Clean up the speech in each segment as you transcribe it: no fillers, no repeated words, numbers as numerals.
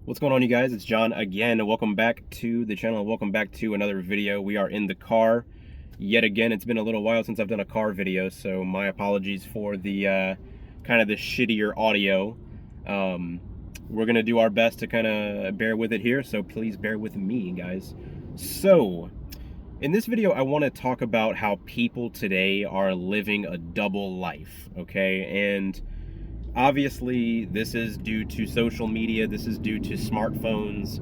What's going on, you guys? It's John again. Welcome back to the channel. Welcome back to another video. We are in the car yet again. It's been a little while since I've done a car video, so my apologies for the kind of the shittier audio. We're gonna do our best to kind of bear with it here, so please bear with me, guys. So in this video, I want to talk about how people today are living a double life, okay? And obviously, this is due to social media. This is due to smartphones.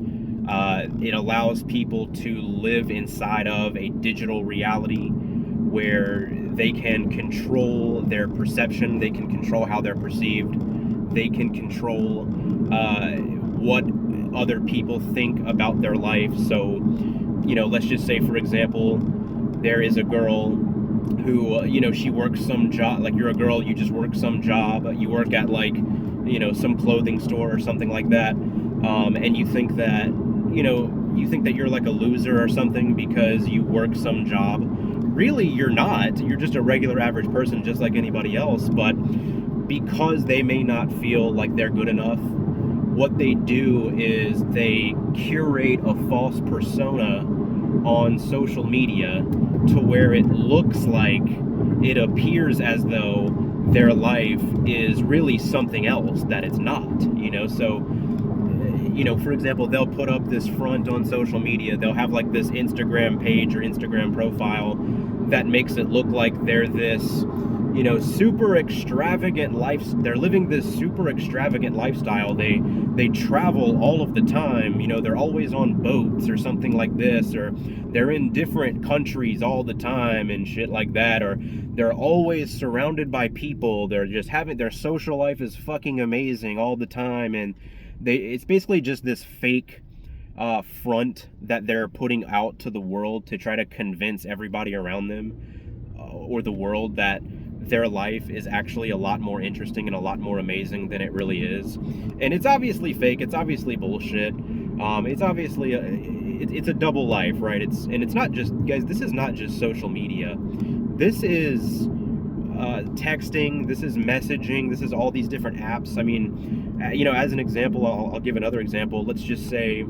It allows people to live inside of a digital reality where they can control their perception. They can control how they're perceived. They can control what other people think about their life. So, let's just say, for example, there is a girl who, she works some job. Like, you're a girl, you just work some job. You work at, like, some clothing store or something like that. And you think that, you're like a loser or something because you work some job. Really, you're not. You're just a regular average person, just like anybody else. But because they may not feel like they're good enough, what they do is they curate a false persona on social media to where it looks like, it appears as though their life is really something else that it's not, so for example, they'll put up this front on social media. They'll have like this Instagram page or Instagram profile that makes it look like they're this super extravagant life. They're living this super extravagant lifestyle. They travel all of the time. They're always on boats or something like this, or they're in different countries all the time and shit like that, or they're always surrounded by people. They're just having their social life is fucking amazing all the time, and it's basically just this fake front that they're putting out to the world to try to convince everybody around them or the world that their life is actually a lot more interesting and a lot more amazing than it really is. And it's obviously fake. It's obviously bullshit. It's obviously it's a double life, right? It's not just, guys, this is not just social media. This is texting. This is messaging. This is all these different apps. I mean, as an example, I'll give another example. Let's just say,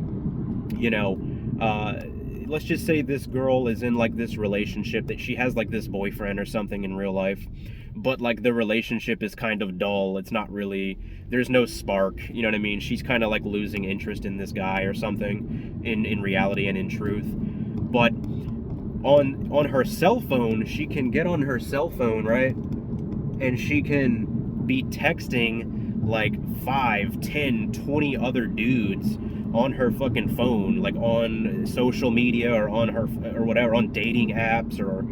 let's just say this girl is in like this relationship, that she has like this boyfriend or something in real life, but like the relationship is kind of dull. It's not really, there's no spark, you know what I mean? She's kind of like losing interest in this guy or something in reality and in truth. But on her cell phone, she can get on her cell phone, right? And she can be texting like 5, 10, 20 other dudes on her fucking phone, like on social media or on her or whatever, on dating apps, or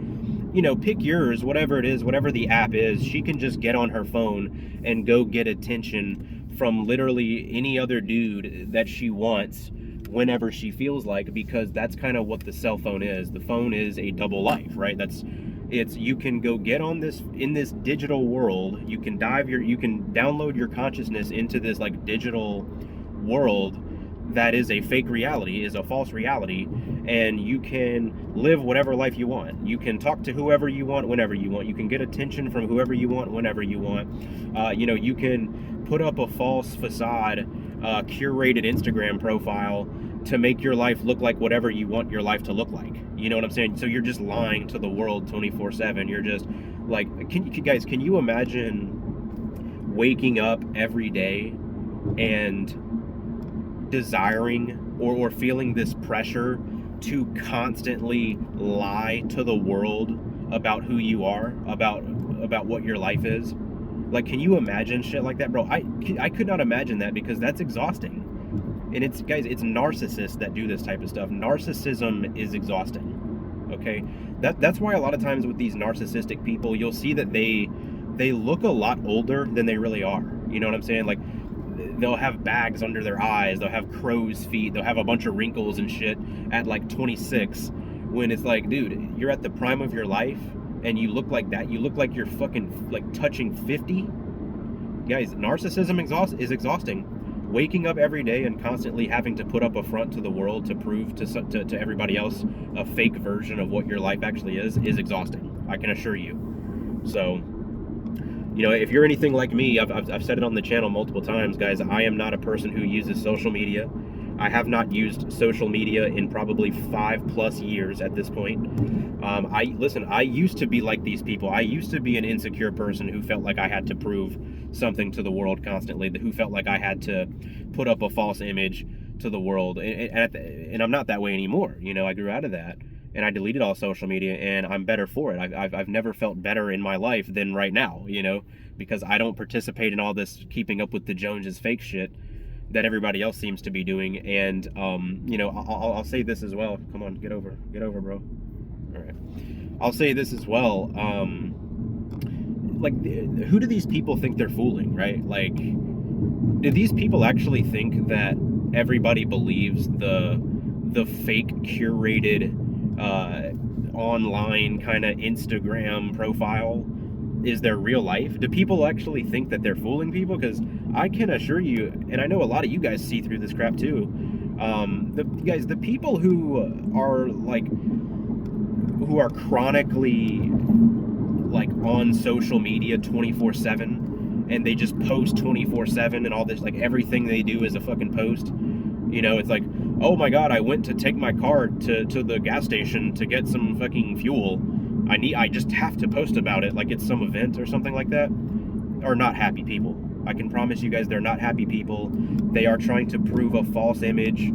pick yours, whatever it is, whatever the app is. She can just get on her phone and go get attention from literally any other dude that she wants whenever she feels like, because that's kind of what the cell phone is. The phone is a double life, right? You can go get on this, in this digital world. You can download your consciousness into this like digital world that is a fake reality, is a false reality, and you can live whatever life you want. You can talk to whoever you want whenever you want. You can get attention from whoever you want whenever you want. You can put up a false facade, curated Instagram profile to make your life look like whatever you want your life to look like. You know what I'm saying? So you're just lying to the world 24/7. You're just like, can you imagine waking up every day and desiring or feeling this pressure to constantly lie to the world about who you are, about what your life is? Like, can you imagine shit like that, bro? I could not imagine that, because that's exhausting. And it's, guys, it's narcissists that do this type of stuff. Narcissism is exhausting, okay? That's why a lot of times with these narcissistic people, you'll see that they look a lot older than they really are. You know what I'm saying? Like, they'll have bags under their eyes, they'll have crow's feet, they'll have a bunch of wrinkles and shit at like 26, when it's like, dude, you're at the prime of your life and you look like that. You look like you're fucking like touching 50. Guys, narcissism is exhausting. Waking up every day and constantly having to put up a front to the world to prove to everybody else a fake version of what your life actually is exhausting, I can assure you. So You know, if you're anything like me, I've said it on the channel multiple times, guys. I am not a person who uses social media. I have not used social media in probably 5+ years at this point. I used to be like these people. I used to be an insecure person who felt like I had to prove something to the world constantly, who felt like I had to put up a false image to the world. And I'm not that way anymore. You know, I grew out of that. And I deleted all social media, and I'm better for it. I've never felt better in my life than right now, you know, because I don't participate in all this keeping up with the Joneses fake shit that everybody else seems to be doing. And you know, I'll say this as well. Come on, get over, bro. All right, I'll say this as well. Like, who do these people think they're fooling, right? Like, do these people actually think that everybody believes the fake curated online kind of Instagram profile is their real life? Do people actually think that they're fooling people? Because I can assure you, and I know a lot of you guys see through this crap too, the people who are chronically like on social media 24/7, and they just post 24/7, and all this, like, everything they do is a fucking post. You know, it's like, oh my god, I went to take my car to the gas station to get some fucking fuel. I just have to post about it like it's some event or something like that. Are not happy people. I can promise you guys, they're not happy people. They are trying to prove a false image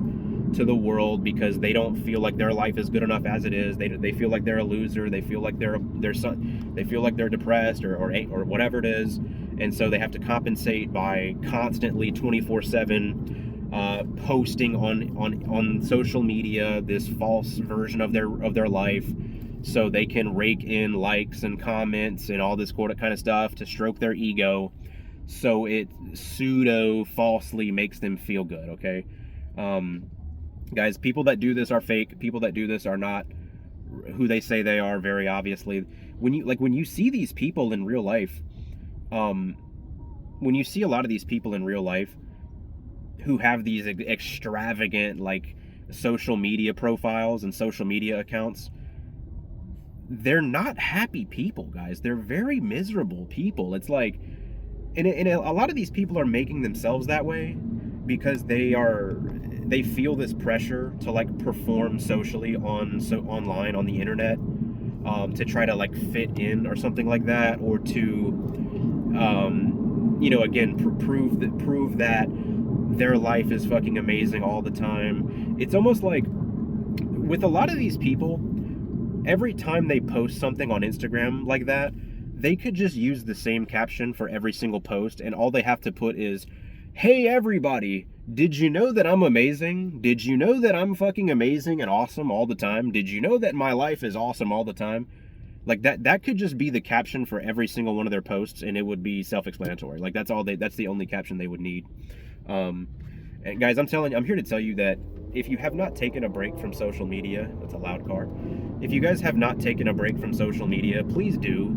to the world because they don't feel like their life is good enough as it is. They feel like they're a loser. They feel like they feel like they're depressed or whatever it is, and so they have to compensate by constantly 24/7 posting on social media this false version of their life, so they can rake in likes and comments and all this kind of stuff to stroke their ego, so it pseudo falsely makes them feel good. Okay, guys, people that do this are fake. People that do this are not who they say they are, very obviously. When you see these people in real life, when you see a lot of these people in real life who have these extravagant like social media profiles and social media accounts, they're not happy people, guys. They're very miserable people. It's like, and a lot of these people are making themselves that way because they feel this pressure to like perform socially online on the internet, to try to like fit in or something like that, or to you know, again, prove that their life is fucking amazing all the time. It's almost like with a lot of these people, every time they post something on Instagram like that, they could just use the same caption for every single post, and all they have to put is, hey everybody, did you know that I'm amazing? Did you know that I'm fucking amazing and awesome all the time? Did you know that my life is awesome all the time? Like that could just be the caption for every single one of their posts, and it would be self-explanatory. Like that's the only caption they would need. And guys, I'm here to tell you that if you have not taken a break from social media, that's a loud car. If you guys have not taken a break from social media, please do.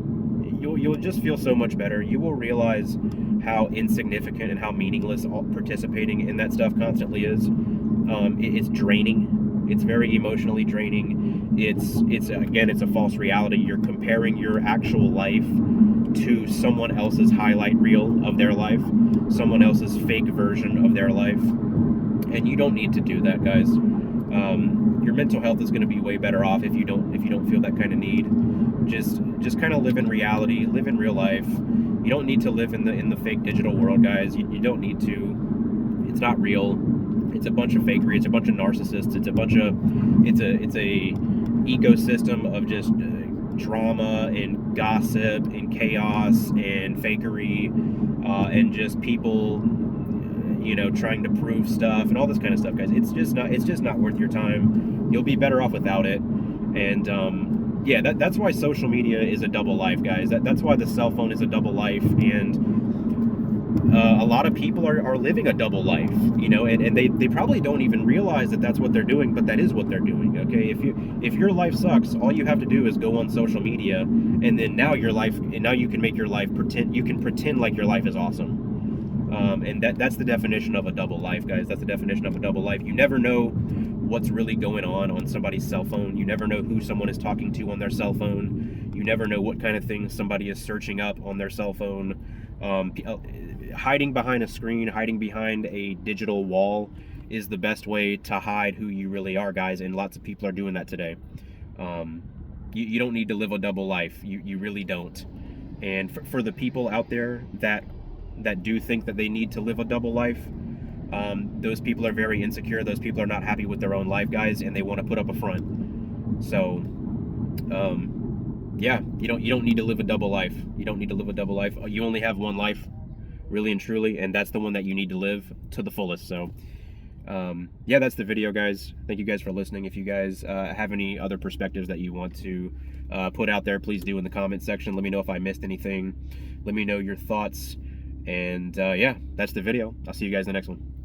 You'll just feel so much better. You will realize how insignificant and how meaningless participating in that stuff constantly is. It's draining. It's very emotionally draining. It's a false reality. You're comparing your actual life to someone else's highlight reel of their life, someone else's fake version of their life, and you don't need to do that, guys. Your mental health is going to be way better off if you don't feel that kind of need. Just kind of live in reality, live in real life. You don't need to live in the fake digital world, guys. You don't need to. It's not real. It's a bunch of fakery. It's a bunch of narcissists. It's a ecosystem of just drama and gossip and chaos and fakery, and just people, you know, trying to prove stuff and all this kind of stuff, guys. It's just not worth your time. You'll be better off without it. And yeah, that's why social media is a double life, guys. That's why the cell phone is a double life, and a lot of people are living a double life, you know, and they probably don't even realize that that's what they're doing, but that is what they're doing. Okay, if your life sucks, all you have to do is go on social media, and then now you can make your life pretend like your life is awesome. And that's the definition of a double life, guys. That's the definition of a double life. You never know what's really going on somebody's cell phone. You never know who someone is talking to on their cell phone. You never know what kind of things somebody is searching up on their cell phone. Hiding behind a screen, hiding behind a digital wall is the best way to hide who you really are, guys, and lots of people are doing that today. You don't need to live a double life. You really don't. And for the people out there that do think that they need to live a double life, those people are very insecure. Those people are not happy with their own life, guys, and they want to put up a front. So yeah, you don't need to live a double life. You don't need to live a double life. You only have one life, really and truly, and that's the one that you need to live to the fullest. So yeah, that's the video, guys. Thank you guys for listening. If you guys have any other perspectives that you want to put out there, please do in the comment section. Let me know if I missed anything. Let me know your thoughts. And yeah, that's the video. I'll see you guys in the next one.